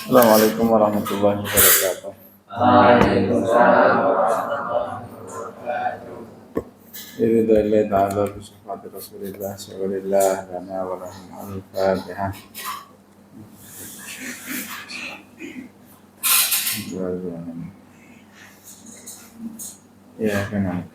Assalamualaikum warahmatullahi wabarakatuh. Waalaikumsalam warahmatullahi wabarakatuh. Iridaillah ta'ala bisifati Rasulillah syawalillah lana wa lahum al-Fatihah. Ya, kenal.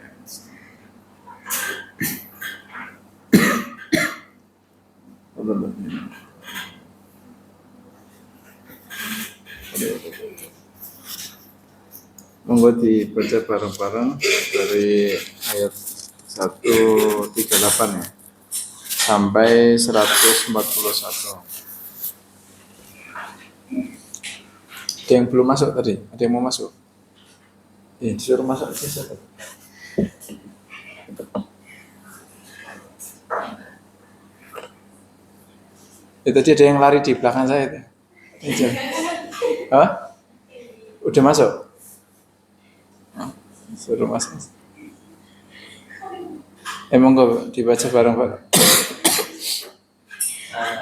Monggo dibaca bareng-bareng dari ayat 138 ya sampai 141. Ada yang belum masuk tadi? Ada yang mau masuk? Disuruh masuk aja. Tadi ada yang lari di belakang saya itu. Hah? Udah masuk? Suruh masuk. Emang kok dibaca bareng-bareng?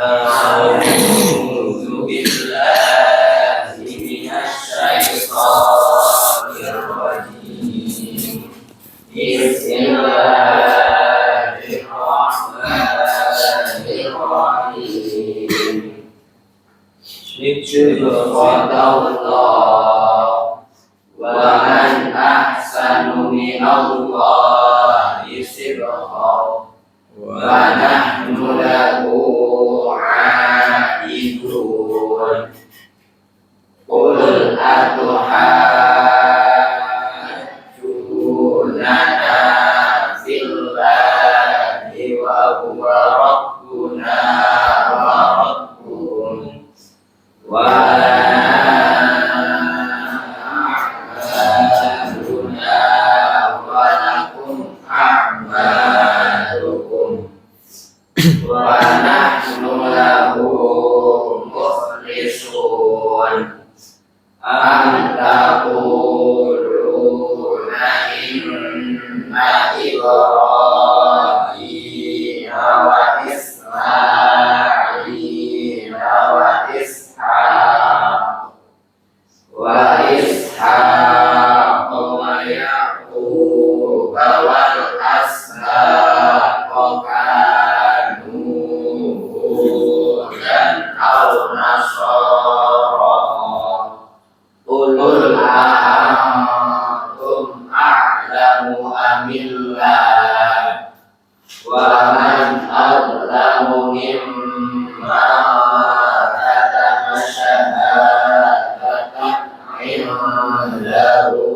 A'udzu billahi minasyaitonir rajim. Bismillahirrahmanirrahim. Bismillahirrahmanirrahim. Wa man ahsanu minallahi sirran wa nahnu lahu 'abidun. Qul atuhajjunana fillahi wa huwa rabbuna wa rabbukum wa a'maluna wa lakum a'malukum wa nahnu lahu mukhlisun. Am taquluna inna Ibrahima wa Ismaila wa Ishaq wa Yaqub wal asbaq kanu hudan aw nasara. Qul antum a'lamu amillah wa man adlamu mimman katama syahadatan indahu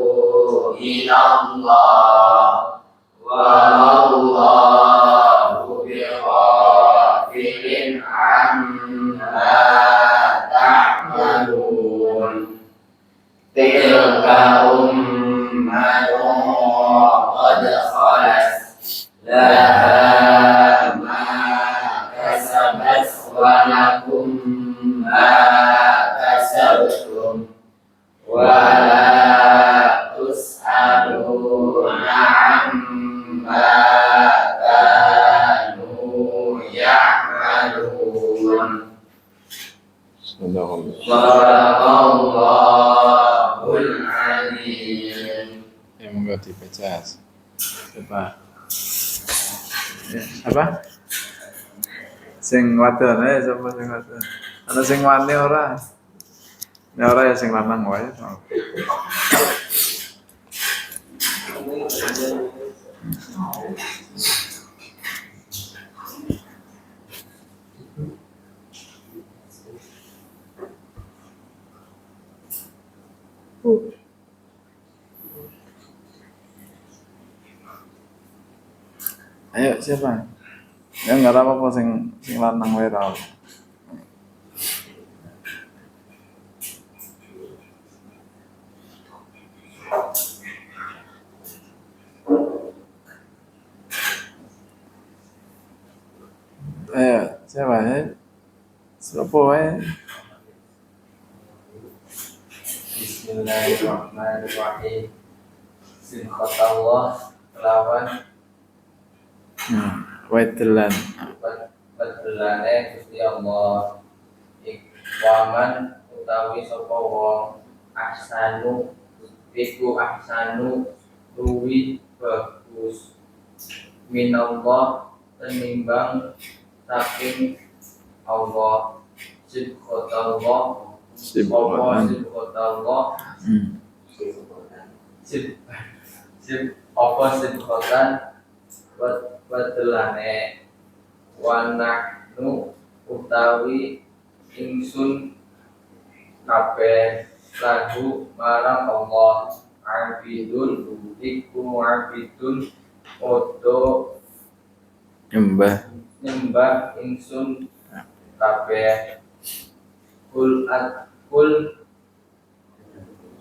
ilallah wa mallahu bighafilin amma ta'malun. Tilka ummatun qad khalat laha ma kasabat wa lakum ma kasabtum wa la tus'aluna amma kanu ya'malun. Sadaqallahul azim. Monggo dibaca. Coba. Apa? Sing wadon sapa sing wadon? Ana sing wani ora? Nek ora ya sing lanang wae. Ayo siapa? Ya nggak apa-apa sing lanang wae tau. Ayo siapa ya? Siapa wae? Bismillahirrahmanirrahim. Sinqatallah lawan Wedelan. Bedelane Gusti Allah. Ikwaman utawi sapa wong ahsanu luwih bagus minallah tenimbang saking Allah sibghatallah Sibghatan. sibghatallah Hmm. sib sibghatan bedelane wanaknu utawi ingsun kabeh lagu marang Allah abidun iku abidun odo nyembah ingsun kabeh kul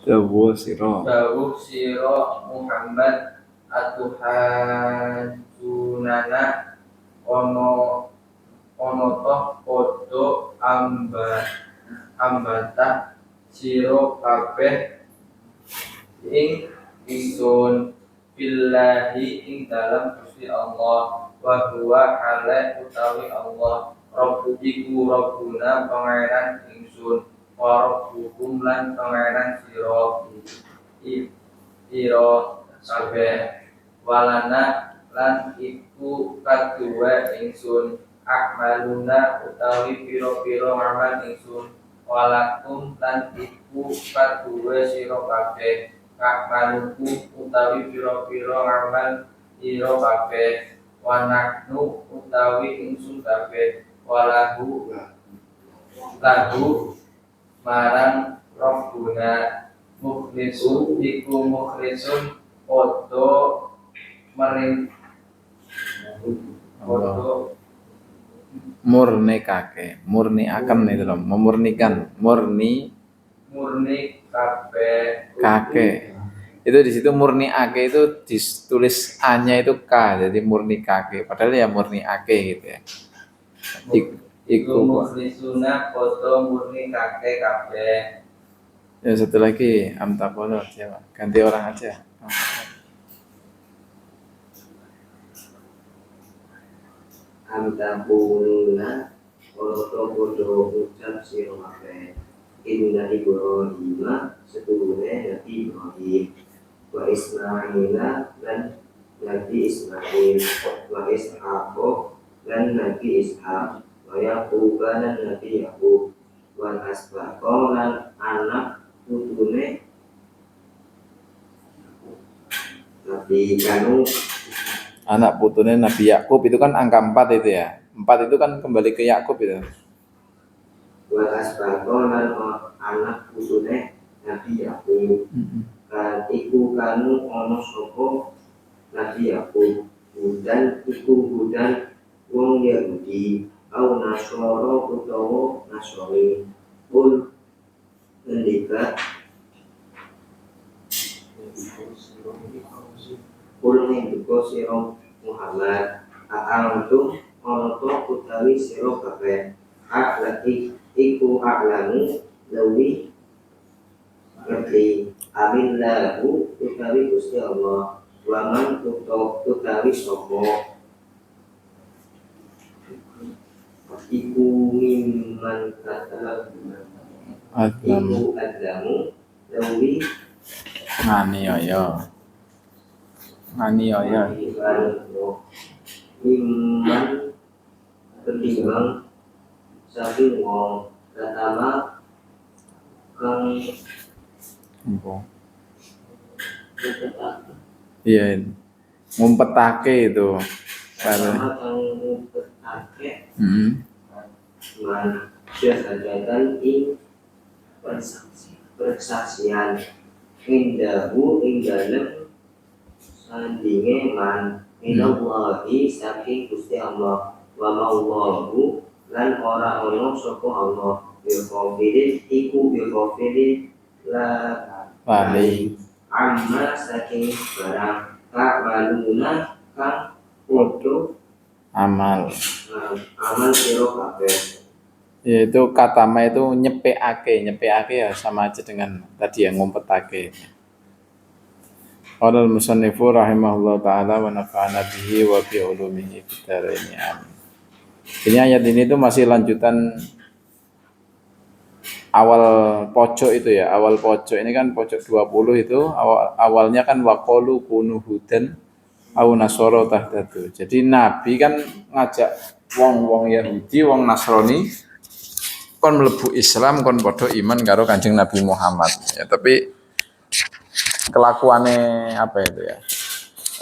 Dawa sira. dawuh sira Muhammad atuhanjunana ono toh podo ambata sira kabeh ing ingsun billahi ing dalam Gusti Allah wa huwa ala utawi Allah rabbukum rabbuna pangeran ingsun wa rabbukum lan pangeran sira kabeh walana lan iku kadua ingsun akmaluna utawi pira-pira amal ingsun walakum lan iku kadua sira kabeh akmaluku utawi pira-pira amal sira kabeh wanaknu utawi ingsun kabeh walahu marang Rabbuna mukhlisun iku mukhlisun podo mering podo murni akan itu loh, memurnikan, murni kabeh itu di situ murni ake itu ditulis a-nya itu k, jadi murni kake padahal ya murni ake gitu ya. iku mukhlisuna podo murni kabeh. Ya satu lagi amtaqolo aja, ganti orang aja. Amtaquluna podo ucap sira kabeh inna Ibrahima setune Nabi Ibrahim wa Ismaila lan Nabi Ismail wa Ishaq lan Nabi Ishaq wa Yaqub lan Nabi Yaqub wa asbaqa lan anak putune Nabi Kanu Anak putune Nabi Yakub itu kan angka 4 itu ya. 4 itu kan kembali ke Yakub itu. wa asbaqa lan anak putune Nabi Yaqub kan iku kanu ana sapa Nabi Yaqub dan iku hudan wong Yahudi au Nasara utawa Nasrani pun ngendika pun ngendika sira Muhammad a'antum ana to utawi sira kabeh aklati iku aklamu lawi ngerti amin lahu utawi Gusti Allah waman utawi sapa iku mimman kata Adam iku adamu lawi nganiaya mimman ketimbang saking wong pertama kang iya ngumpetake itu pertama kang ngumpetake hmm. man syahadatan ing persaksian indahu ing dalem sandinge man minallahi saking Gusti Allah wa maulahu lan ora ono sapa Allah bilqafirin iku bilqafirin la Bali amma saking barang kamaluna kang podo amal sira kabeh yaitu katama itu nyepeake ya sama aja dengan tadi yang ngumpetake. Qala al-musannifu rahimahullah ta'ala wa nafa'ana bihi wa bi ulumihi fid dharain amin. Ini ayat ini tuh masih lanjutan awal pojok itu ya, awal pojok ini kan pojok 20 itu awalnya kan waqalu kunu hudan au nasara tahtadu. Jadi Nabi kan ngajak wong-wong Yahudi, wong Nasrani kon mlebu Islam, kon padha iman karo Kanjeng Nabi Muhammad. Ya, tapi kelakuannya apa itu ya?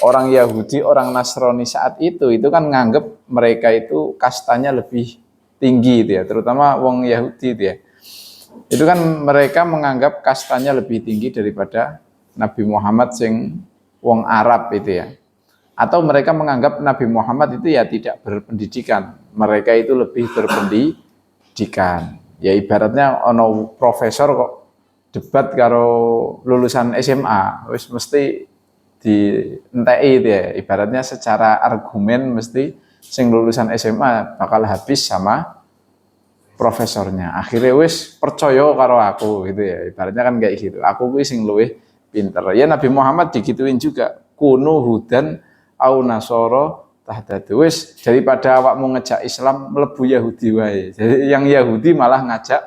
Orang Yahudi, orang Nasrani saat itu kan nganggep mereka itu kastanya lebih tinggi itu ya, terutama wong Yahudi itu ya. Itu kan mereka menganggap kastanya lebih tinggi daripada Nabi Muhammad sing wong Arab itu ya. Atau mereka menganggap Nabi Muhammad itu ya tidak berpendidikan. Mereka itu lebih berpendidikan. Ya ibaratnya ono profesor kok debat karo lulusan SMA, wis mesti di entei itu ya. Ibaratnya secara argumen mesti sing lulusan SMA bakal habis sama profesornya. Akhirnya wis percaya karo aku gitu ya. Ibaratnya kan kayak gitu. Aku kuwi sing luwih pinter. Ya Nabi Muhammad digituin juga. Kunu hudan au nasoro tahtadu. Wis daripada awakmu ngejak Islam mlebu Yahudi wae. Jadi yang Yahudi malah ngajak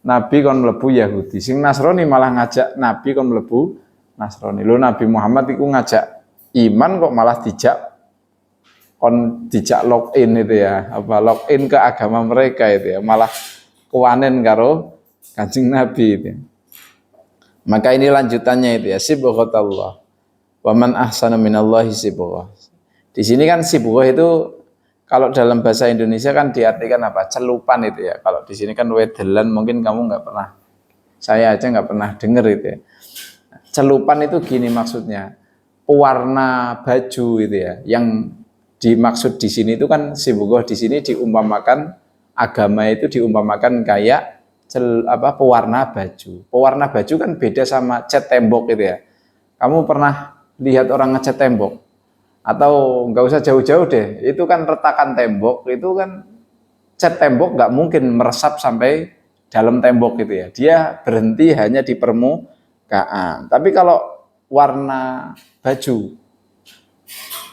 Nabi kon mlebu Yahudi. Sing Nasrani malah ngajak Nabi kon mlebu Nasrani. Lho Nabi Muhammad iku ngajak iman kok malah dijak login itu ya, apa login ke agama mereka itu ya, malah kewanen karo Kanjeng Nabi itu. Maka ini lanjutannya itu ya, sibghatallah. Wa man ahsana minallahi sibghah. Di sini kan sibghah itu kalau dalam bahasa Indonesia kan diartikan apa? Celupan itu ya. Kalau di sini kan wedelan, mungkin kamu nggak pernah, saya aja nggak pernah dengar itu ya. Celupan itu gini maksudnya, pewarna baju itu ya, yang dimaksud di sini itu kan sibghah di sini diumpamakan agama itu diumpamakan kayak pewarna baju. Pewarna baju kan beda sama cat tembok gitu ya. Kamu pernah lihat orang ngecat tembok? Atau nggak usah jauh-jauh deh, itu kan retakan tembok, itu kan cat tembok nggak mungkin meresap sampai dalam tembok gitu ya. Dia berhenti hanya di permukaan. Tapi kalau warna baju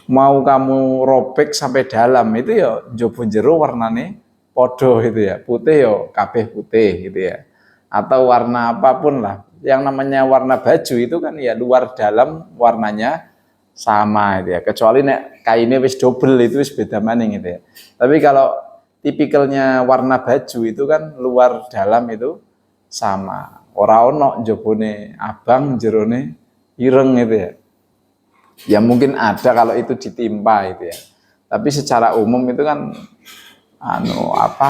mau kamu robek sampai dalam itu ya njaba jero warnane podo gitu ya, putih ya kabeh putih gitu ya, atau warna apapun lah. Yang namanya warna baju itu kan ya luar dalam warnanya sama gitu ya, kecuali nek kainnya wis double itu wis beda maning gitu ya. Tapi kalau tipikalnya warna baju itu kan luar dalam itu sama, ora ono njabane abang jerone ireng gitu ya. Ya mungkin ada kalau itu ditimpa itu ya. Tapi secara umum itu kan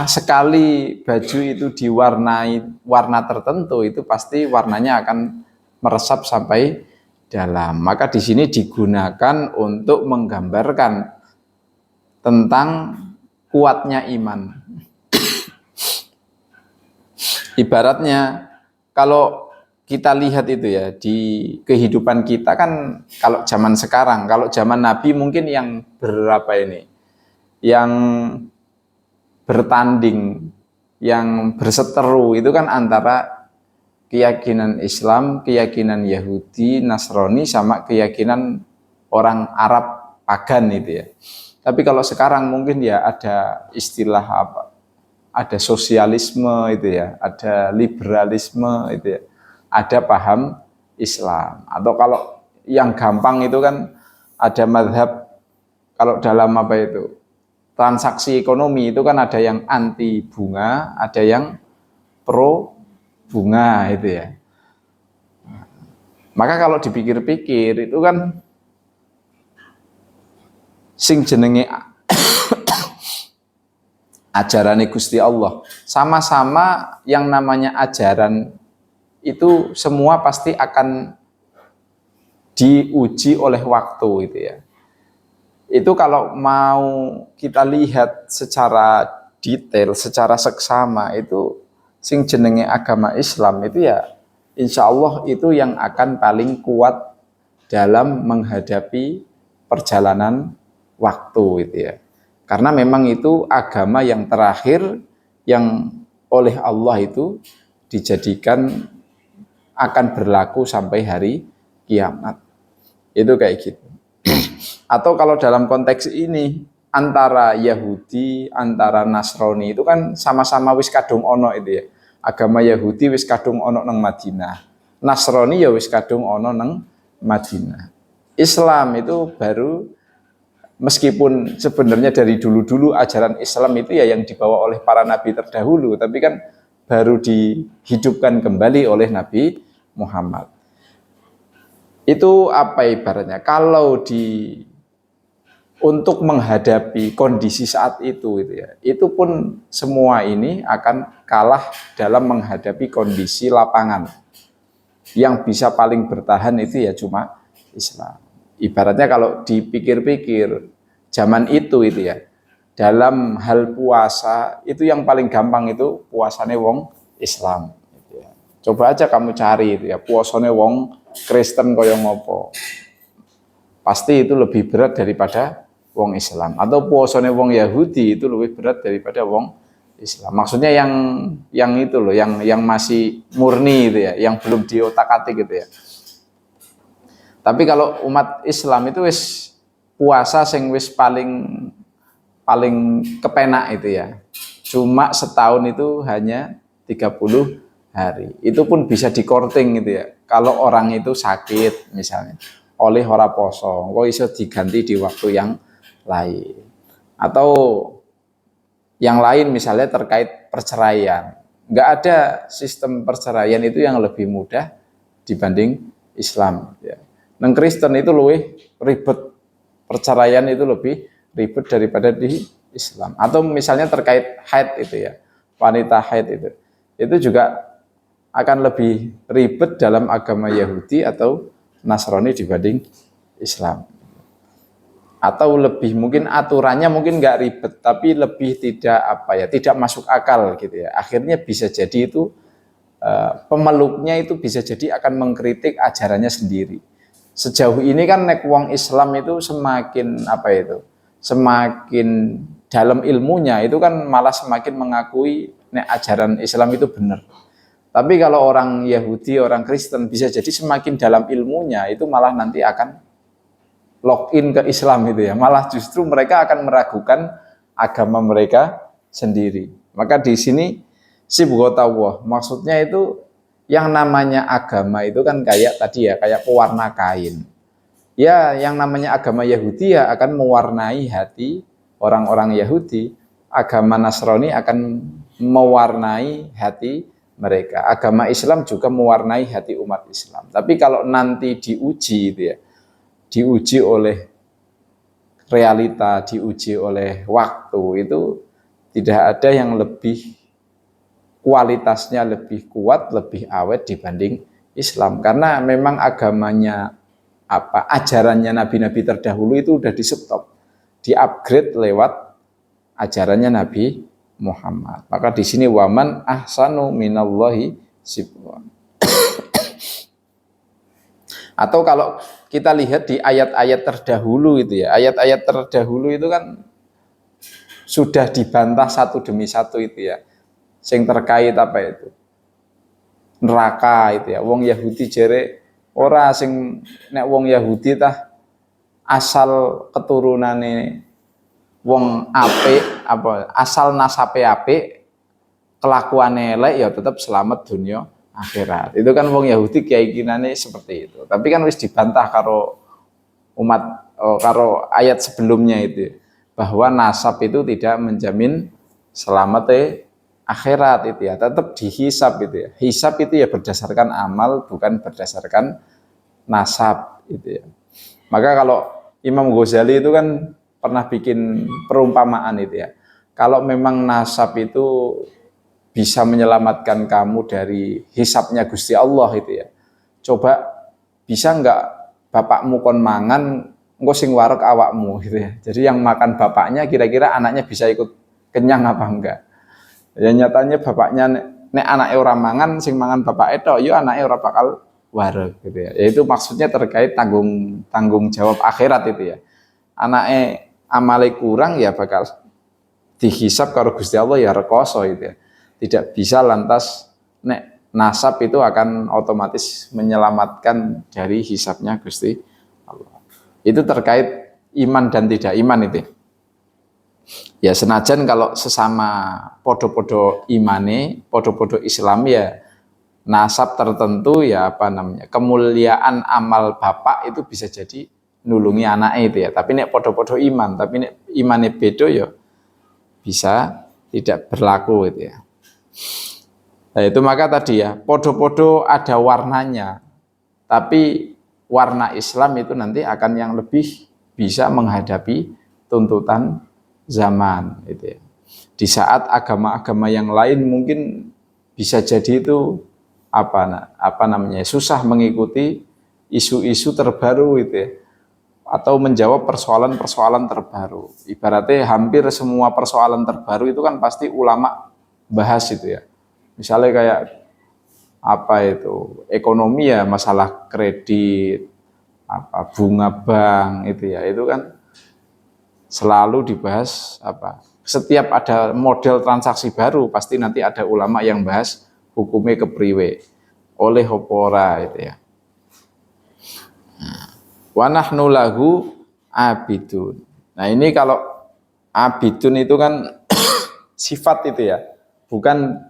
sekali baju itu diwarnai warna tertentu itu pasti warnanya akan meresap sampai dalam. Maka di sini digunakan untuk menggambarkan tentang kuatnya iman. Ibaratnya kalau kita lihat itu ya di kehidupan kita kan, kalau zaman sekarang, kalau zaman Nabi mungkin yang yang bertanding, yang berseteru itu kan antara keyakinan Islam, keyakinan Yahudi, Nasrani, sama keyakinan orang Arab pagan itu ya. Tapi kalau sekarang mungkin ya ada istilah apa? Ada sosialisme itu ya, ada liberalisme itu ya. Ada paham Islam, atau kalau yang gampang itu kan ada mazhab, kalau dalam transaksi ekonomi itu kan ada yang anti bunga, ada yang pro bunga itu ya. Maka kalau dipikir-pikir itu kan sing jenenge ajaran Gusti Allah, sama-sama yang namanya ajaran itu semua pasti akan diuji oleh waktu itu ya. Itu kalau mau kita lihat secara detail, secara seksama, itu sing jenenge agama Islam itu ya insya Allah itu yang akan paling kuat dalam menghadapi perjalanan waktu itu ya. Karena memang itu agama yang terakhir yang oleh Allah itu dijadikan akan berlaku sampai hari kiamat. Itu kayak gitu. Atau kalau dalam konteks ini antara Yahudi, antara Nasrani itu kan sama-sama wis kadung ono itu ya. agama Yahudi wis kadung ana nang Madinah. Nasrani ya wis kadung ana nang Madinah. Islam itu baru, meskipun sebenarnya dari dulu-dulu ajaran Islam itu ya yang dibawa oleh para nabi terdahulu, tapi kan baru dihidupkan kembali oleh Nabi Muhammad. Itu apa ibaratnya? Kalau untuk menghadapi kondisi saat itu ya, itu pun semua ini akan kalah dalam menghadapi kondisi lapangan. Yang bisa paling bertahan itu ya cuma Islam. Ibaratnya kalau dipikir-pikir zaman itu ya, dalam hal puasa itu yang paling gampang itu puasane wong Islam gitu ya. Coba aja kamu cari itu ya, puasane wong Kristen kaya ngopo. Pasti itu lebih berat daripada wong Islam, atau puasane wong Yahudi itu lebih berat daripada wong Islam. Maksudnya yang itu loh, yang masih murni itu ya, yang belum diotak-atik gitu ya. Tapi kalau umat Islam itu wis puasa sing wis paling kepenak itu ya. Cuma setahun itu hanya 30 hari. Itu pun bisa dikorting gitu ya. Kalau orang itu sakit misalnya, oleh ora poso, kok iso diganti di waktu yang lain. Atau yang lain misalnya terkait perceraian. Nggak ada sistem perceraian itu yang lebih mudah dibanding Islam ya. Nang Kristen itu lebih ribet, perceraian itu lebih ribet daripada di Islam. Atau misalnya terkait haid itu ya, wanita haid itu juga akan lebih ribet dalam agama Yahudi atau Nasrani dibanding Islam. Atau lebih mungkin aturannya mungkin nggak ribet, tapi lebih tidak masuk akal gitu ya. Akhirnya bisa jadi itu pemeluknya itu bisa jadi akan mengkritik ajarannya sendiri. Sejauh ini kan nek wong Islam itu semakin semakin dalam ilmunya itu kan malah semakin mengakui nek ajaran Islam itu benar. Tapi kalau orang Yahudi, orang Kristen bisa jadi semakin dalam ilmunya itu malah nanti akan login ke Islam itu ya. Malah justru mereka akan meragukan agama mereka sendiri. Maka di sini sibghatullah, maksudnya itu yang namanya agama itu kan kayak tadi ya, kayak pewarna kain. Ya, yang namanya agama Yahudi ya akan mewarnai hati orang-orang Yahudi. Agama Nasrani akan mewarnai hati mereka. Agama Islam juga mewarnai hati umat Islam. Tapi kalau nanti diuji itu ya, diuji oleh realita, diuji oleh waktu, itu tidak ada yang lebih kualitasnya lebih kuat, lebih awet dibanding Islam. Karena memang agamanya ajarannya nabi-nabi terdahulu itu udah di-stop, di-upgrade lewat ajarannya Nabi Muhammad. Maka di sini waman ahsanu minallahi sibwan. Atau kalau kita lihat di ayat-ayat terdahulu itu ya, ayat-ayat terdahulu itu kan sudah dibantah satu demi satu itu ya. Sing terkait apa itu? Neraka itu ya. Wong Yahudi jere ora sing nek wong Yahudi tah asal keturunane wong apik asal nasabe apik kelakuane elek ya tetap selamat dunia akhirat. Itu kan wong Yahudi keyakinane seperti itu. Tapi kan wis dibantah karo karo ayat sebelumnya itu bahwa nasab itu tidak menjamin selamat akhirat itu ya, tetap dihisab itu ya. Hisab itu ya berdasarkan amal, bukan berdasarkan nasab itu ya. Maka kalau Imam Ghazali itu kan pernah bikin perumpamaan itu ya. Kalau memang nasab itu bisa menyelamatkan kamu dari hisabnya Gusti Allah itu ya. Coba bisa enggak bapakmu kon mangan, engko sing wareg awakmu gitu ya. Jadi yang makan bapaknya kira-kira anaknya bisa ikut kenyang apa enggak? Ya nyatanya bapaknya nek anaknya orang mangan, sing mangan bapak itu, yo anaknya orang bakal wareg gitu ya. Yaitu maksudnya terkait tanggung jawab akhirat itu ya. Anaknya amale kurang ya bakal dihisab karo Gusti Allah ya rekoso itu ya. Tidak bisa lantas nek nasab itu akan otomatis menyelamatkan dari hisabnya Gusti Allah. Itu terkait iman dan tidak iman itu. Ya senajan kalau sesama podo-podo imane, podo-podo Islam ya nasab tertentu ya apa namanya kemuliaan amal bapak itu bisa jadi nulungi anaknya itu ya. Tapi nek podo-podo iman, tapi nek imane bedo ya bisa tidak berlaku itu ya. Nah itu maka tadi ya podo-podo ada warnanya, tapi warna Islam itu nanti akan yang lebih bisa menghadapi tuntutan zaman itu ya. Di saat agama-agama yang lain mungkin bisa jadi itu apa namanya susah mengikuti isu-isu terbaru itu ya, atau menjawab persoalan-persoalan terbaru. Ibaratnya hampir semua persoalan terbaru itu kan pasti ulama bahas itu ya. Misalnya kayak apa itu ekonomi ya masalah kredit, apa bunga bank itu ya, itu kan selalu dibahas apa setiap ada model transaksi baru pasti nanti ada ulama yang bahas hukumnya kepriwe oleh opora itu ya. Wa nahnu lahu abidun. Nah ini kalau abidun itu kan sifat itu ya, bukan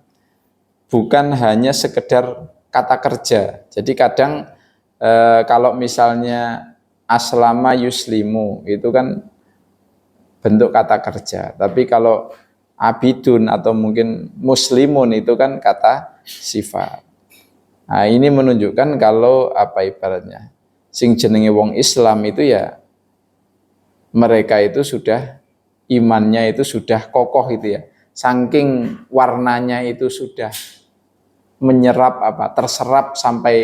hanya sekedar kata kerja. Jadi kadang kalau misalnya aslama yuslimu itu kan bentuk kata kerja. Tapi kalau abidun atau mungkin muslimun itu kan kata sifat. Nah, ini menunjukkan kalau apa ibaratnya sing jenenge wong Islam itu ya mereka itu sudah imannya itu sudah kokoh itu ya. Saking warnanya itu sudah menyerap apa terserap sampai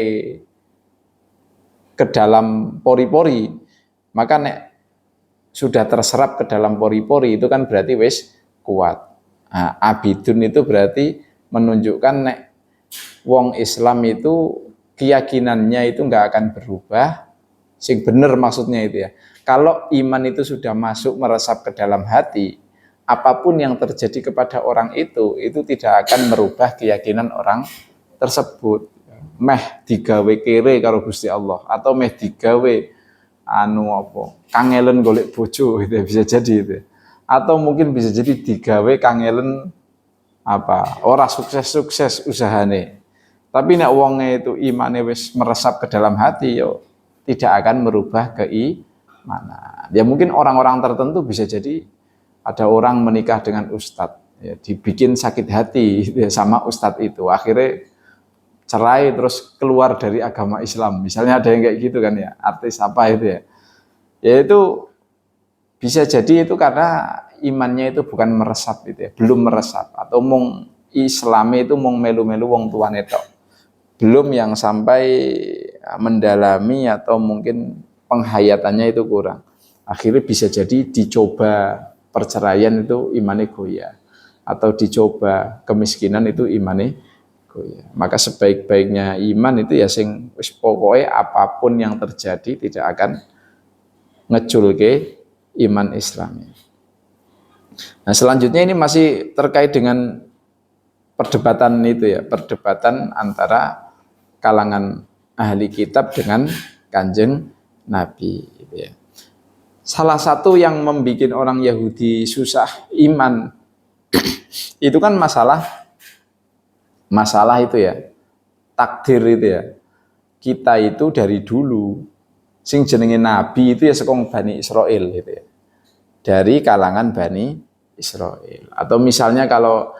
ke dalam pori-pori. Maka nek sudah terserap ke dalam pori-pori itu kan berarti wis kuat. Nah, abidun itu berarti menunjukkan nek wong Islam itu keyakinannya itu nggak akan berubah. Sing bener maksudnya itu ya. Kalau iman itu sudah masuk meresap ke dalam hati, apapun yang terjadi kepada orang itu tidak akan merubah keyakinan orang tersebut. Meh digawe kere karo Gusti Allah atau meh digawe anu apa kangelen golek bojo gitu bisa jadi itu atau mungkin bisa jadi digawe kangelen apa ora sukses usahane tapi nek wonge itu imane wis meresap ke dalam hati yo tidak akan merubah keimanan ya mungkin orang-orang tertentu bisa jadi ada orang menikah dengan ustadz ya dibikin sakit hati ya, sama ustadz itu akhirnya cerai terus keluar dari agama Islam. Misalnya ada yang kayak gitu kan ya, artis apa itu ya. Ya itu bisa jadi itu karena imannya itu bukan meresap gitu ya, belum meresap atau mung Islami itu mung melu-melu wong tuane tok. Belum yang sampai mendalami atau mungkin penghayatannya itu kurang. Akhirnya bisa jadi dicoba perceraian itu imane goyah atau dicoba kemiskinan itu imane ya. Maka sebaik-baiknya iman itu ya sing wis pokoke apapun yang terjadi tidak akan ngeculke iman Islam. Nah, selanjutnya ini masih terkait dengan perdebatan itu ya, perdebatan antara kalangan ahli kitab dengan Kanjeng Nabi gitu ya. Salah satu yang membuat orang Yahudi susah iman itu kan masalah itu ya takdir itu ya kita itu dari dulu sing jenenge nabi itu ya sekong Bani Israel gitu ya dari kalangan Bani Israel atau misalnya kalau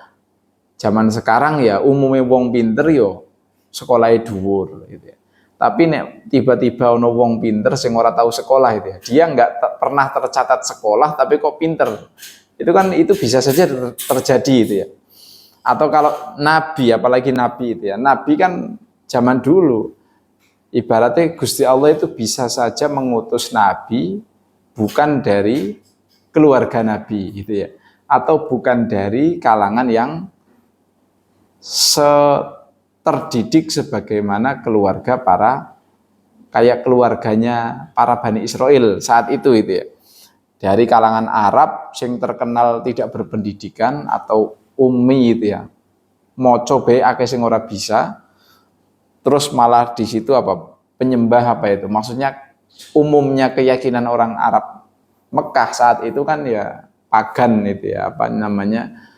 zaman sekarang ya umumnya wong pinter yo sekolahnya dhuwur gitu ya tapi nek tiba-tiba ono wong pinter sing ora tahu sekolah itu ya dia nggak pernah tercatat sekolah tapi kok pinter itu kan itu bisa saja terjadi itu ya. Atau kalau nabi, apalagi nabi itu ya, nabi kan zaman dulu, ibaratnya Gusti Allah itu bisa saja mengutus nabi bukan dari keluarga nabi gitu ya, atau bukan dari kalangan yang terdidik sebagaimana keluarga kayak keluarganya para Bani Israel saat itu ya, dari kalangan Arab yang terkenal tidak berpendidikan atau ummi itu ya, moco be akeh sing ora bisa, terus malah di situ apa penyembah apa itu, maksudnya umumnya keyakinan orang Arab Mekah saat itu kan ya pagan itu ya, apa namanya,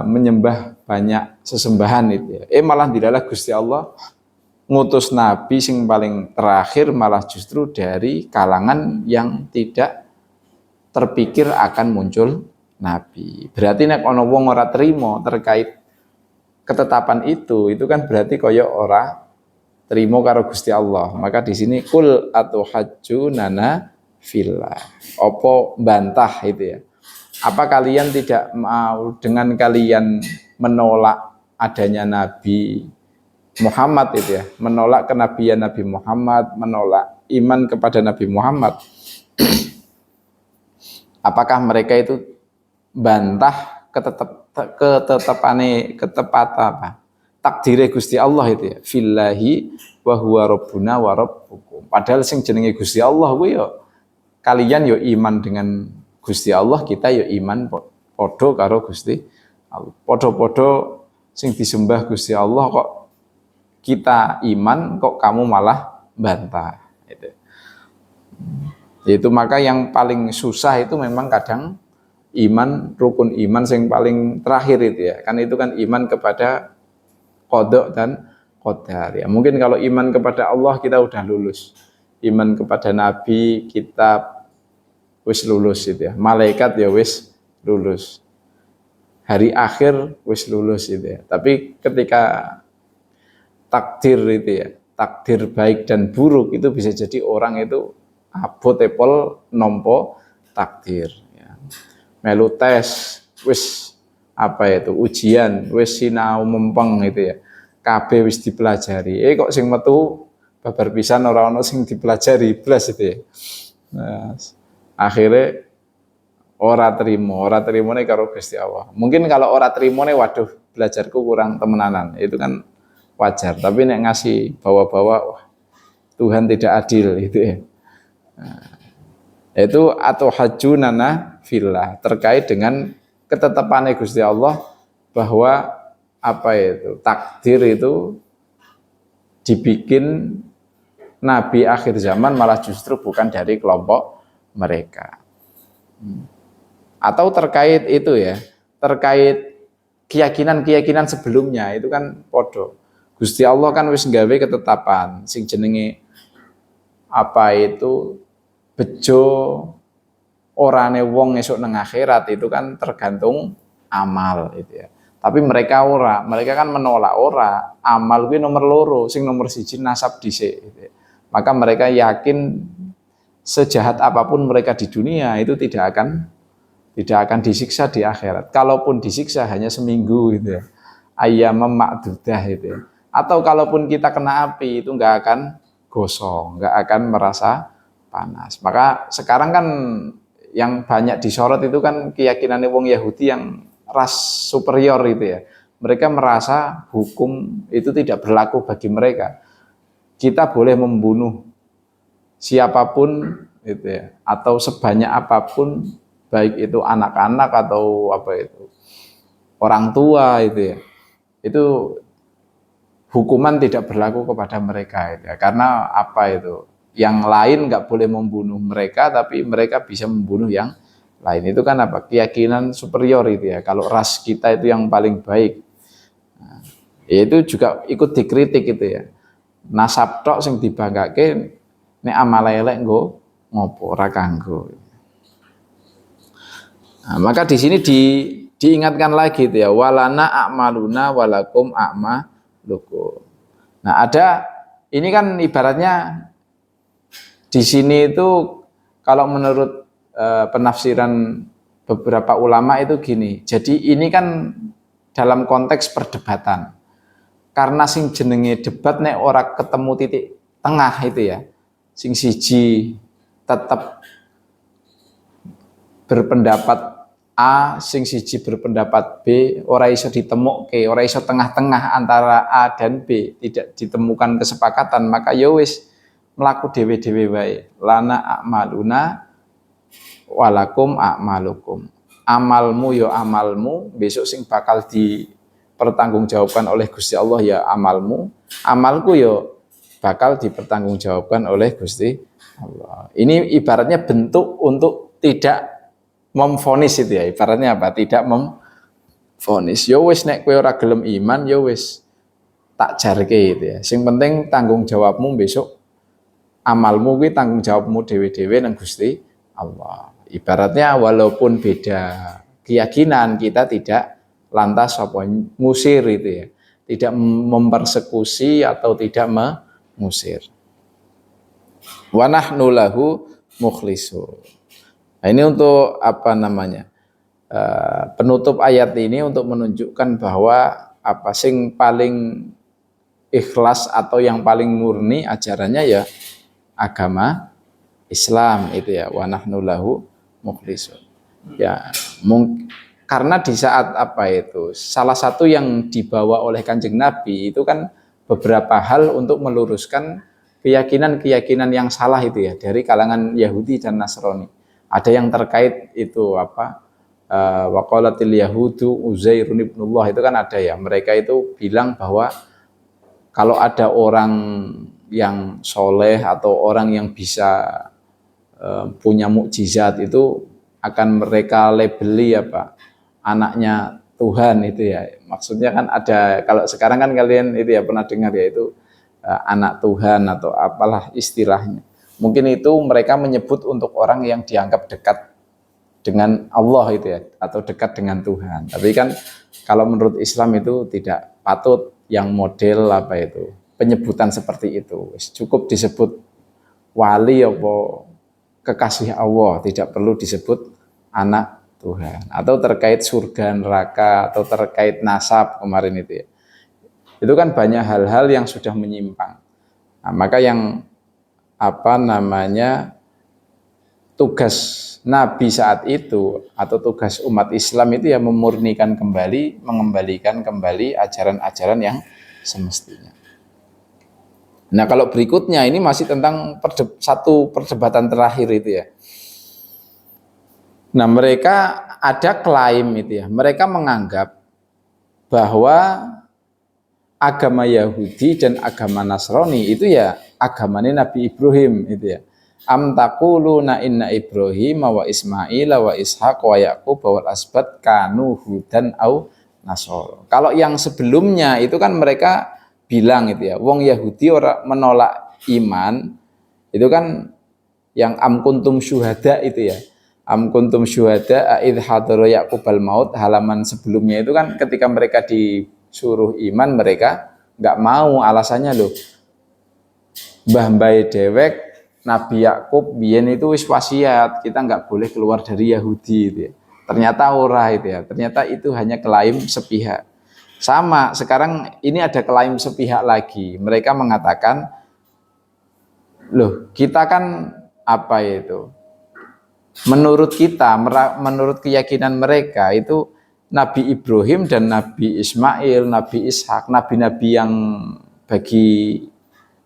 menyembah banyak sesembahan itu ya. Malah dilalah Gusti Allah ngutus nabi sing paling terakhir malah justru dari kalangan yang tidak terpikir akan muncul nabi. Berarti nek ana wong ora trima terkait ketetapan itu kan berarti kaya ora trima karo Gusti Allah. Maka di sini kul atuhajjunana fillah. Apa bantah itu ya. Apa kalian tidak mau dengan kalian menolak adanya Nabi Muhammad itu ya, menolak kenabian Nabi Muhammad, menolak iman kepada Nabi Muhammad. Apakah mereka itu bantah ketepatan apa? Takdire Gusti Allah itu ya. Fillahi wa huwa rabbuna wa rabbukum. Padahal sing jenenge Gusti Allah kuwi ya kalian yo iman dengan Gusti Allah, kita yo iman padha karo Gusti Allah. Padha-padha sing disembah Gusti Allah kok kita iman, kok kamu malah bantah. Itu maka yang paling susah itu memang kadang iman, rukun iman yang paling terakhir itu ya. Kan itu kan iman kepada qada dan qadar ya. Mungkin kalau iman kepada Allah kita udah lulus. Iman kepada Nabi, kitab wis lulus itu ya. Malaikat ya wis lulus. Hari akhir wis lulus itu ya. Tapi ketika takdir itu ya, takdir baik dan buruk itu bisa jadi orang itu abot epol nompo takdir ya. Melu tes wis apa itu ujian wis sinau mempeng itu ya, kabeh wis dipelajari kok sing metu babar pisan ora ono sing dipelajari blas itu ya. Nah, akhirnya ora trimone karo Gusti Allah. Mungkin kalau ora trimone waduh belajarku kurang temenanan, itu kan wajar. Tapi nek ngasih bawa-bawa wah, Tuhan tidak adil itu ya. Nah, itu atau hajunana fillah terkait dengan ketetapannya Gusti Allah bahwa apa itu takdir itu dibikin nabi akhir zaman malah justru bukan dari kelompok mereka. Atau terkait itu ya, terkait keyakinan-keyakinan sebelumnya itu kan podo. Gusti Allah kan wis nggawe ketetapan sing jenenge apa itu bejo orane wong esuk nang akhirat itu kan tergantung amal itu ya. Tapi mereka kan menolak ora. Amal kuwi nomor loro, sing nomor siji nasab dhisik gitu ya. Maka mereka yakin sejahat apapun mereka di dunia itu tidak akan disiksa di akhirat. Kalaupun disiksa hanya seminggu gitu ya. Ayyamam ma'dudah itu ya. Atau kalaupun kita kena api itu enggak akan gosong, enggak akan merasa panas. Maka sekarang kan yang banyak disorot itu kan keyakinan wong Yahudi yang ras superior itu ya. Mereka merasa hukum itu tidak berlaku bagi mereka. Kita boleh membunuh siapapun itu ya, atau sebanyak apapun, baik itu anak-anak atau apa itu orang tua itu ya. Itu hukuman tidak berlaku kepada mereka itu ya. Karena apa itu? Yang lain nggak boleh membunuh mereka, tapi mereka bisa membunuh yang lain. Itu kan apa? Keyakinan superior itu ya. Kalau ras kita itu yang paling baik. Nah, itu juga ikut dikritik itu ya. Nasab tok sing dibanggakke nek amal elek nggo ngopo ora kanggo. Nah, maka di sini diingatkan lagi itu ya, walana a'maluna walakum a'malukum. Nah, ada ini kan ibaratnya di sini itu kalau menurut penafsiran beberapa ulama itu gini. Jadi ini kan dalam konteks perdebatan. Karena sing jenenge debat nek ora ketemu titik tengah itu ya. Sing siji tetap berpendapat A, sing siji berpendapat B, ora iso ditemuke, ora iso tengah-tengah antara A dan B, tidak ditemukan kesepakatan, maka ya wis mlaku dhewe-dhewe wae. Lana a'maluna walakum a'malukum. Amalmu ya amalmu, besok sing bakal dipertanggungjawabkan oleh Gusti Allah ya amalmu, amalku ya bakal dipertanggungjawabkan oleh Gusti Allah. Ini ibaratnya bentuk untuk tidak memvonis itu ya, ibaratnya apa? Tidak memvonis. Ya wis nek kowe ora gelem iman ya wis tak jarke itu ya. Sing penting tanggung jawabmu besok, amalmu kuwi tanggung jawabmu dhewe-dhewe nang Gusti Allah. Ibaratnya walaupun beda keyakinan, kita tidak lantas apa ngusir itu ya. Tidak mempersekusi atau tidak mengusir. Wa nahnu lahu mukhlisun. Nah, ini untuk apa namanya? Penutup ayat ini untuk menunjukkan bahwa apa sing paling ikhlas atau yang paling murni ajarannya ya agama Islam itu ya, wa nahnu lahu mukhlisun. Ya, karena di saat apa itu salah satu yang dibawa oleh Kanjeng Nabi itu kan beberapa hal untuk meluruskan keyakinan-keyakinan yang salah itu ya dari kalangan Yahudi dan Nasrani. Ada yang terkait itu apa waqalatil yahudu Uzairun ibnullah, itu kan ada ya, mereka itu bilang bahwa kalau ada orang yang soleh atau orang yang bisa punya mukjizat itu akan mereka labeli apa anaknya Tuhan itu ya. Maksudnya kan ada, kalau sekarang kan kalian itu ya pernah dengar ya itu anak Tuhan atau apalah istilahnya. Mungkin itu mereka menyebut untuk orang yang dianggap dekat dengan Allah itu ya, atau dekat dengan Tuhan. Tapi kan kalau menurut Islam itu tidak patut yang model apa itu penyebutan seperti itu. Cukup disebut wali apa kekasih Allah, tidak perlu disebut anak Tuhan. Atau terkait surga neraka atau terkait nasab kemarin itu ya. Itu kan banyak hal-hal yang sudah menyimpang. Nah, maka yang apa namanya tugas Nabi saat itu atau tugas umat Islam itu ya memurnikan kembali, mengembalikan kembali ajaran-ajaran yang semestinya. Nah, kalau berikutnya ini masih tentang satu perdebatan terakhir itu ya. Nah, mereka ada klaim itu ya. Mereka menganggap bahwa agama Yahudi dan agama Nasrani itu ya agamanya Nabi Ibrahim itu ya. Am taquluna inna Ibrahim wa Ismail wa Ishaq wa Yaqub wal asbat kanu hudan au nasara. Kalau yang sebelumnya itu kan mereka bilang itu ya, wong Yahudi orang menolak iman itu kan yang am kuntum syuhada itu ya. Am kuntum syuhada id hadara Yaqubal maut, halaman sebelumnya itu kan ketika mereka disuruh iman mereka nggak mau, alasannya loh mbah-mbah dewek Nabi Yakub biyen itu wis wasiat kita nggak boleh keluar dari Yahudi itu ya. Ternyata ora itu ya. Ternyata itu hanya klaim sepihak. Sama sekarang ini ada klaim sepihak lagi. Mereka mengatakan, loh kita kan apa itu? Menurut kita, menurut keyakinan mereka itu Nabi Ibrahim dan Nabi Ismail, Nabi Ishak, nabi-nabi yang bagi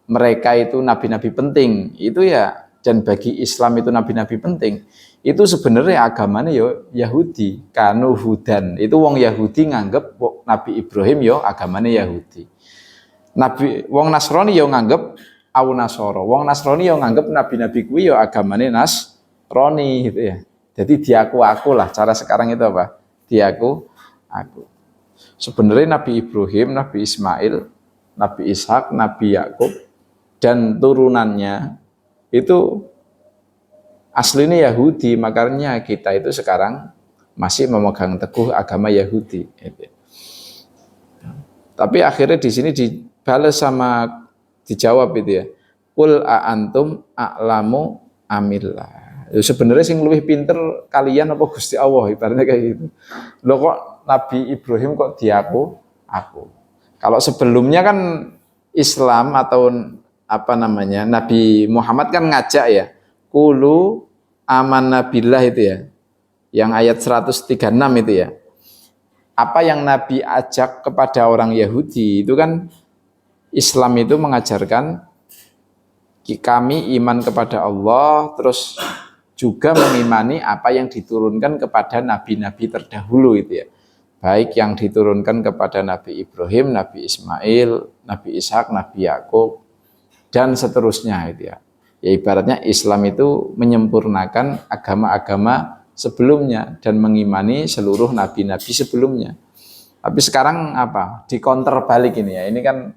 mereka itu nabi-nabi penting itu ya, dan bagi Islam itu nabi-nabi penting itu sebenarnya agamanya yo Yahudi kanu hudan, itu wong Yahudi nganggep Nabi Ibrahim yo agamanya Yahudi, Nabi wong Nasrani yo nganggep au Nasoro, wong Nasrani yo nganggep nabi-nabi kuwi yo agamanya Nasrani gitu ya. Jadi diaku-aku lah, cara sekarang itu apa, diaku aku. Sebenarnya Nabi Ibrahim, Nabi Ismail, Nabi Ishak, Nabi Yakub dan turunannya itu aslinya Yahudi, makanya kita itu sekarang masih memegang teguh agama Yahudi. Tapi akhirnya di sini dibalas sama dijawab itu ya. Qul a'antum a'lamu amillah. Sebenarnya sing luwih pinter kalian apa Gusti Allah, ibaratnya kayak gitu. Loh kok Nabi Ibrahim kok diaku aku. Kalau sebelumnya kan Islam atau apa namanya Nabi Muhammad kan ngajak ya, qulu amanna billah itu ya, yang ayat 136 itu ya. Apa yang Nabi ajak kepada orang Yahudi itu kan Islam itu mengajarkan kami iman kepada Allah, terus juga mengimani apa yang diturunkan kepada nabi-nabi terdahulu itu ya, baik yang diturunkan kepada Nabi Ibrahim, Nabi Ismail, Nabi Ishak, Nabi Yakub dan seterusnya itu ya. Ya ibaratnya Islam itu menyempurnakan agama-agama sebelumnya dan mengimani seluruh nabi-nabi sebelumnya. Tapi sekarang apa? Di counter balik ini ya. Ini kan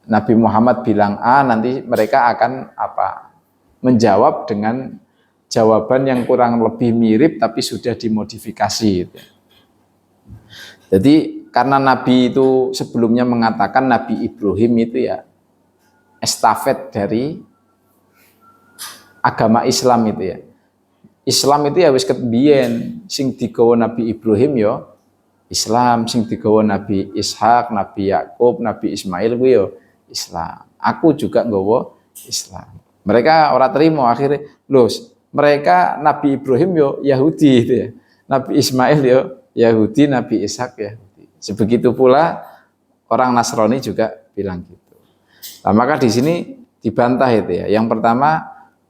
Nabi Muhammad bilang A, nanti mereka akan apa? Menjawab dengan jawaban yang kurang lebih mirip tapi sudah dimodifikasi gitu. Jadi karena Nabi itu sebelumnya mengatakan Nabi Ibrahim itu ya estafet dari agama Islam itu ya. Islam itu ya wis kebiyen sing digawa Nabi Ibrahim ya Islam, sing digawa Nabi Ishak, Nabi Yakub, Nabi Ismail kuwi ya Islam. Aku juga nggawa Islam. Mereka ora terima akhirnya, loh, mereka Nabi Ibrahim yo Yahudi itu ya. Nabi Ismail yo Yahudi, Nabi Ishak Yahudi. Sebegitu pula orang Nasrani juga bilang gitu. Nah, maka di sini dibantah itu ya. Yang pertama,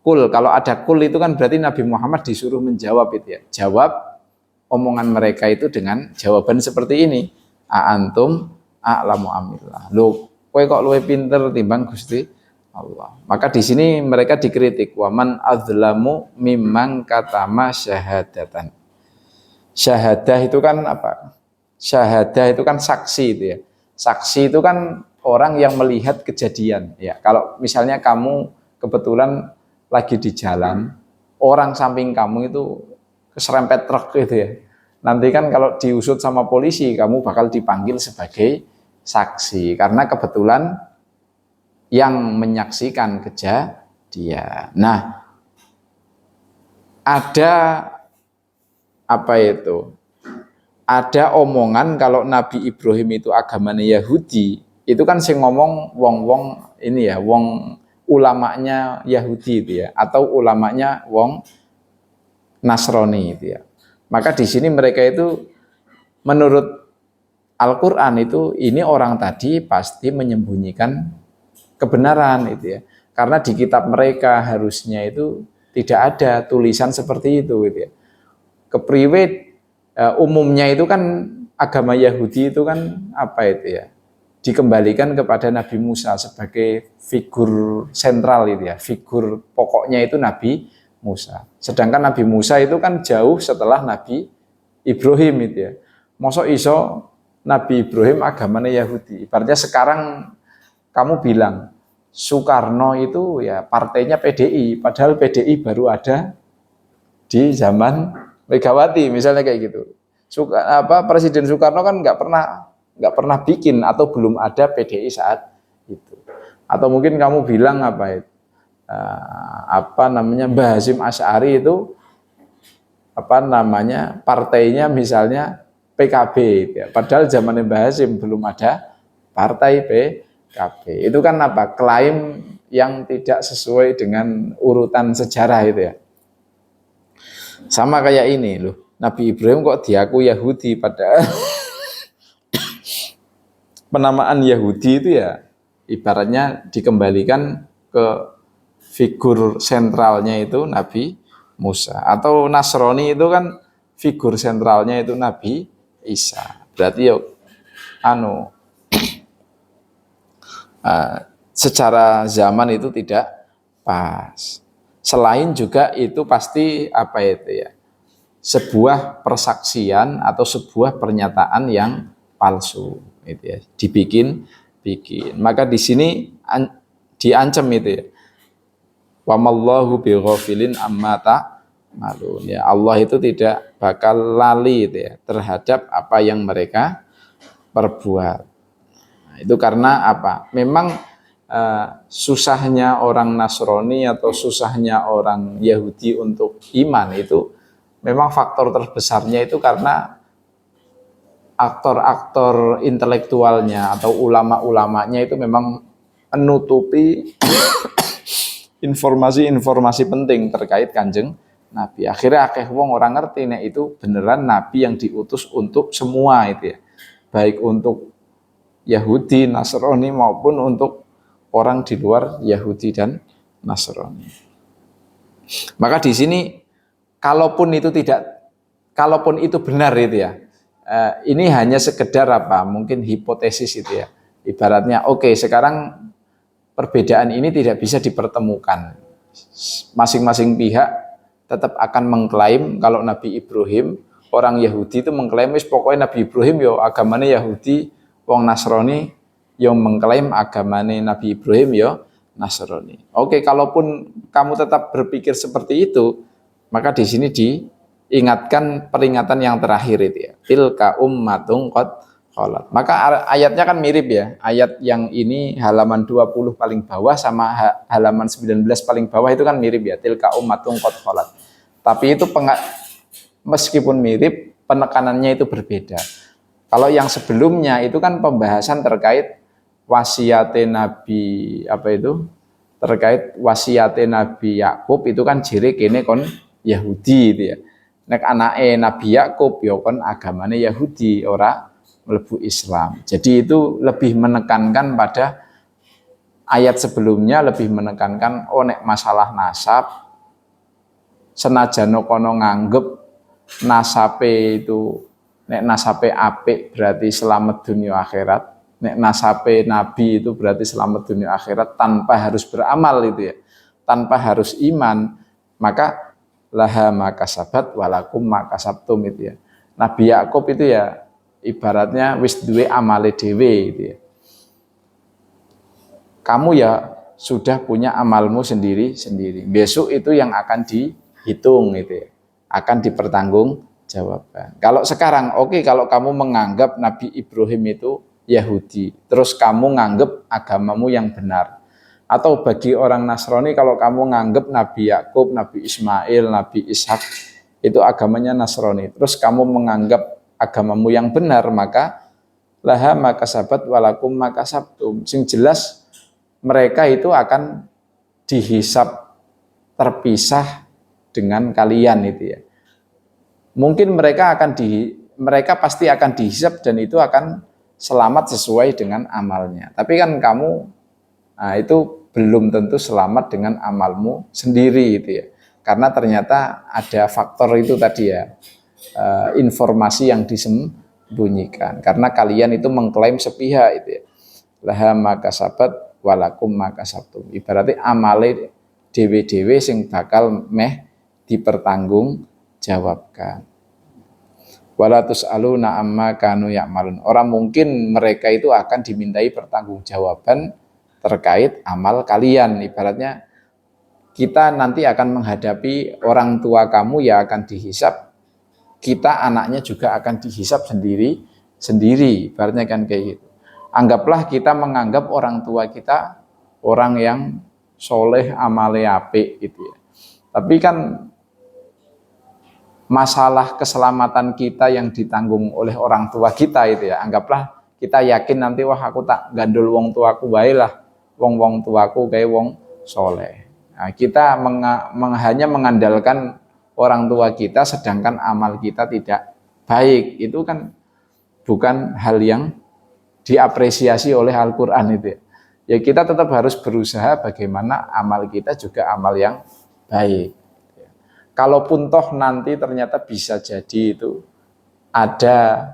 kul, kalau ada kul itu kan berarti Nabi Muhammad disuruh menjawab itu ya. Jawab omongan mereka itu dengan jawaban seperti ini. A antum a'lamu amillah. Loh, kowe kok luwih pinter timbang Gusti Allah. Maka di sini mereka dikritik, waman adzlamu mimman katama syahadatan. Syahadah itu kan apa? Syahadah itu kan saksi itu ya. Saksi itu kan orang yang melihat kejadian ya. Kalau misalnya kamu kebetulan lagi di jalan, orang samping kamu itu keserempet truk gitu ya. Nanti kan kalau diusut sama polisi, kamu bakal dipanggil sebagai saksi karena kebetulan yang menyaksikan kejadian. Nah, ada apa itu? Ada omongan kalau Nabi Ibrahim itu agamanya Yahudi, itu kan sing ngomong wong-wong ini ya, wong ulamanya Yahudi itu ya, atau ulamanya wong Nasrani itu ya. Maka di sini mereka itu menurut Al-Quran itu ini orang tadi pasti menyembunyikan kebenaran itu ya. Karena di kitab mereka harusnya itu tidak ada tulisan seperti itu gitu ya. Kepriwe umumnya itu kan agama Yahudi itu kan apa itu ya? Dikembalikan kepada Nabi Musa sebagai figur sentral itu ya. Figur pokoknya itu Nabi Musa. Sedangkan Nabi Musa itu kan jauh setelah Nabi Ibrahim itu ya. Mosok iso Nabi Ibrahim agamanya Yahudi. Ibaratnya sekarang kamu bilang Soekarno itu ya partainya PDI, padahal PDI baru ada di zaman Megawati misalnya kayak gitu. Presiden Soekarno kan nggak pernah bikin atau belum ada PDI saat itu. Atau mungkin kamu bilang Mbah Hasyim Asy'ari itu partainya misalnya PKB ya. Padahal zaman Mbah Hasyim belum ada partai PKB. Itu kan klaim yang tidak sesuai dengan urutan sejarah itu ya. Sama kayak ini loh, Nabi Ibrahim kok diaku Yahudi padahal penamaan Yahudi itu ya ibaratnya dikembalikan ke figur sentralnya itu Nabi Musa, atau Nasrani itu kan figur sentralnya itu Nabi Isa. Berarti secara zaman itu tidak pas. Selain juga itu pasti sebuah persaksian atau sebuah pernyataan yang palsu itu ya, dibikin. Maka di sini diancam itu ya. Wa mallahu bighafilin amma ta'malun ya. Allah itu tidak bakal lali itu ya terhadap apa yang mereka perbuat. Nah, itu karena memang susahnya orang Nasrani atau susahnya orang Yahudi untuk iman itu memang faktor terbesarnya itu karena aktor-aktor intelektualnya atau ulama-ulamanya itu memang menutupi informasi-informasi penting terkait Kanjeng Nabi. Akhirnya akeh wong orang ngerti nek itu beneran Nabi yang diutus untuk semua itu ya. Baik untuk Yahudi, Nasrani maupun untuk orang di luar Yahudi dan Nasrani. Maka di sini kalaupun itu benar itu ya, ini hanya sekedar mungkin hipotesis itu ya. Ibaratnya sekarang perbedaan ini tidak bisa dipertemukan. Masing-masing pihak tetap akan mengklaim kalau Nabi Ibrahim, orang Yahudi itu mengklaim wis pokoknya Nabi Ibrahim yo agamane Yahudi, wong Nasrani yang mengklaim agamane Nabi Ibrahim yo Nasrani. Oke, kalaupun kamu tetap berpikir seperti itu, maka di sini diingatkan peringatan yang terakhir itu ya. Tilka ummatun qad khalat. Maka ayatnya kan mirip ya. Ayat yang ini halaman 20 paling bawah sama halaman 19 paling bawah itu kan mirip ya. Tilka ummatun qad khalat. Tapi itu meskipun mirip, penekanannya itu berbeda. Kalau yang sebelumnya itu kan pembahasan terkait wasiate Nabi terkait wasiate Nabi Yakub itu kan jere kene kon Yahudi itu ya. Nek anake Nabi Yakub ya kon agamane Yahudi ora mlebu Islam. Jadi itu lebih menekankan pada ayat sebelumnya, lebih menekankan nek masalah nasab senajan kono nganggep nasabe itu nek nasabe apik berarti selamat dunia akhirat. Nek nasabe Nabi itu berarti selamat dunia akhirat tanpa harus beramal itu ya, tanpa harus iman, maka laha makasabat walakum makasabtum itu ya. Nabi Yakub itu ya ibaratnya wis duwe amale dhewe itu ya. Kamu ya sudah punya amalmu sendiri-sendiri. Besok itu yang akan dihitung itu ya, akan dipertanggungjawabkan. Kalau sekarang oke, kalau kamu menganggap Nabi Ibrahim itu Yahudi, terus kamu nganggep agamamu yang benar. Atau bagi orang Nasrani kalau kamu nganggep Nabi Yakub, Nabi Ismail, Nabi Ishak itu agamanya Nasrani, terus kamu menganggap agamamu yang benar, maka laha makasabat walakum makasabtum. Sing jelas mereka itu akan dihisab terpisah dengan kalian itu ya. Mungkin mereka pasti akan dihisab dan itu akan selamat sesuai dengan amalnya. Tapi kan kamu itu belum tentu selamat dengan amalmu sendiri itu ya. Karena ternyata ada faktor itu tadi ya, informasi yang disembunyikan. Karena kalian itu mengklaim sepihak itu ya. Laha makasabat walakum makasabtum. Ibaratnya amale dewe-dewe sing bakal dipertanggung jawabkan. Walatus aluna amma kanu ya'malun. Orang mungkin mereka itu akan dimintai pertanggungjawaban terkait amal kalian. Ibaratnya kita nanti akan menghadapi orang tua kamu ya akan dihisap. Kita anaknya juga akan dihisap sendiri. Ibaratnya kan kayak gitu. Anggaplah kita menganggap orang tua kita orang yang soleh amale apik gitu ya. Tapi kan masalah keselamatan kita yang ditanggung oleh orang tua kita itu ya. Anggaplah kita yakin nanti wah aku tak gandul wong tuaku wae lah. Wong tuaku kayak wong soleh. Nah, kita hanya mengandalkan orang tua kita sedangkan amal kita tidak baik. Itu kan bukan hal yang diapresiasi oleh Al-Qur'an itu ya. Ya kita tetap harus berusaha bagaimana amal kita juga amal yang baik. Kalaupun toh nanti ternyata bisa jadi itu ada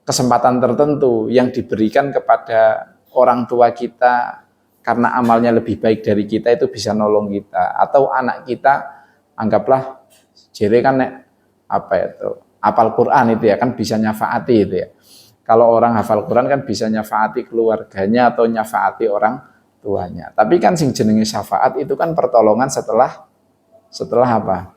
kesempatan tertentu yang diberikan kepada orang tua kita karena amalnya lebih baik dari kita, itu bisa nolong kita. Atau anak kita, anggaplah jere kan hafal Quran itu ya kan bisa nyafaati itu ya. Kalau orang hafal Quran kan bisa nyafaati keluarganya atau nyafaati orang tuanya. Tapi kan sing jenenge syafaat itu kan pertolongan setelah apa?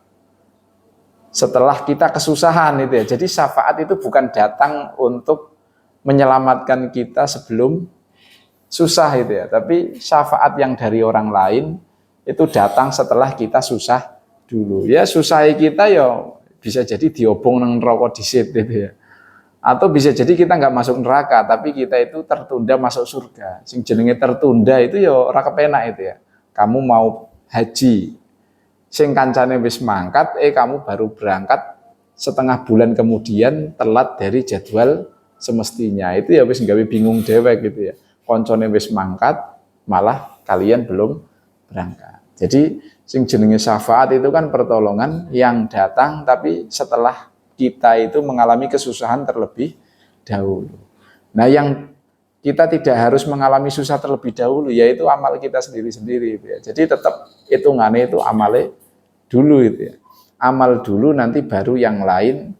Setelah kita kesusahan itu ya. Jadi syafaat itu bukan datang untuk menyelamatkan kita sebelum susah itu ya. Tapi syafaat yang dari orang lain itu datang setelah kita susah dulu. Ya susah kita ya bisa jadi diobong nang neraka dhisik gitu ya. Atau bisa jadi kita nggak masuk neraka, tapi kita itu tertunda masuk surga. Sing jenenge tertunda itu ya ora kepenak itu ya. Kamu mau haji, sing kancane wis mangkat, kamu baru berangkat setengah bulan kemudian telat dari jadwal semestinya. Itu ya wis gawe bingung dewek gitu ya. Koncone wis mangkat, malah kalian belum berangkat. Jadi sing jenenge syafaat itu kan pertolongan yang datang tapi setelah kita itu mengalami kesusahan terlebih dahulu. Nah, yang kita tidak harus mengalami susah terlebih dahulu, yaitu amal kita sendiri-sendiri. Ya. Jadi tetap hitungannya itu amale dulu itu ya. amal dulu, nanti baru yang lain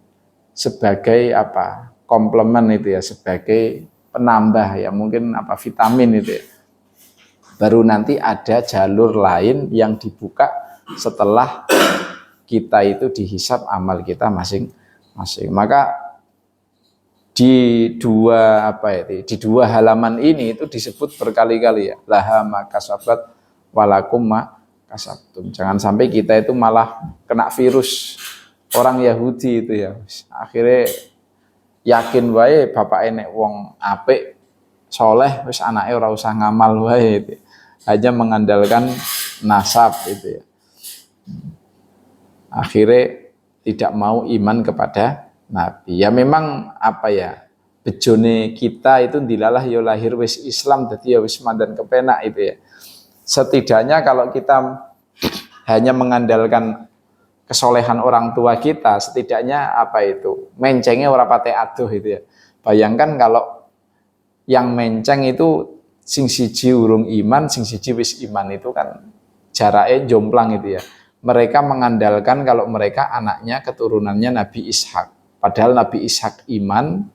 sebagai apa? Komplement itu ya, sebagai penambah ya, mungkin apa vitamin itu ya. Baru nanti ada jalur lain yang dibuka setelah kita itu dihisab amal kita masing-masing. Maka di dua halaman ini itu disebut berkali-kali ya, laha ma kasabat walakum ma kasabtum. Jangan sampai kita itu malah kena virus orang Yahudi itu ya. Akhirnya yakin wae bapak enek wong apik soleh, wis anake ora usah ngamal wae itu. Hanya mengandalkan nasab itu ya. Akhirnya tidak mau iman kepada Nabi. Ya memang apa ya, bejone kita itu dilalah ya lahir wis Islam, dadi ya wis mandan kepenak itu ya. Setidaknya kalau kita hanya mengandalkan kesolehan orang tua kita, setidaknya apa itu, mencengnya ora pate aduh itu ya. Bayangkan kalau yang menceng itu sing siji urung iman, sing siji wis iman, itu kan jaraknya jomplang itu ya. Mereka mengandalkan kalau mereka anaknya keturunannya Nabi Ishak. Padahal Nabi Ishak iman,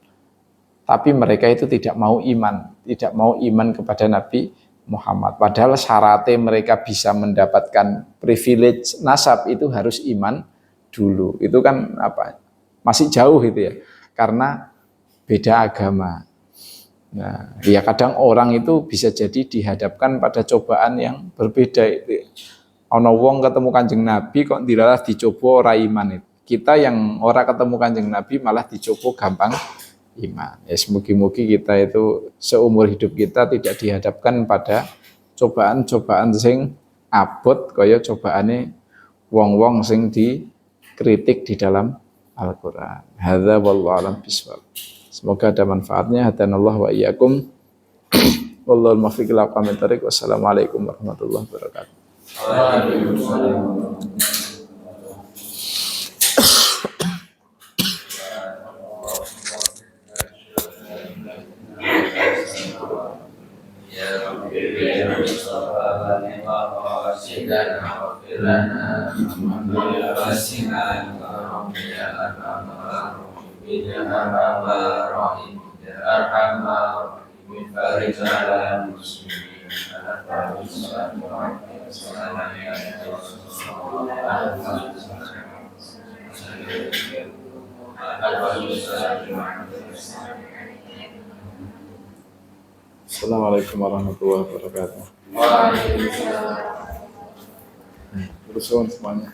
tapi mereka itu tidak mau iman kepada Nabi Muhammad. Padahal syaratnya mereka bisa mendapatkan privilege nasab itu harus iman dulu. Itu kan apa? Masih jauh itu ya. Karena beda agama. Nah, ya kadang orang itu bisa jadi dihadapkan pada cobaan yang berbeda itu. Ana wong ketemu Kanjeng Nabi kok dilalah dicoba ora iman itu. Kita yang ora ketemu Kanjeng Nabi malah dicoba gampang iman. Ya mugi-mugi kita itu seumur hidup kita tidak dihadapkan pada cobaan-cobaan sing abot kaya cobaane wong-wong sing dikritik di dalam Al-Qur'an. Hadza wallahu a'lam bishawab. Semoga ada manfaatnya. Hadanallahu wa iyyakum. Wallahul muwaffiq ila aqwamit thoriq. Wassalamualaikum warahmatullahi wabarakatuh. Assalamualaikum warahmatullahi wabarakatuh. Terus semuanya.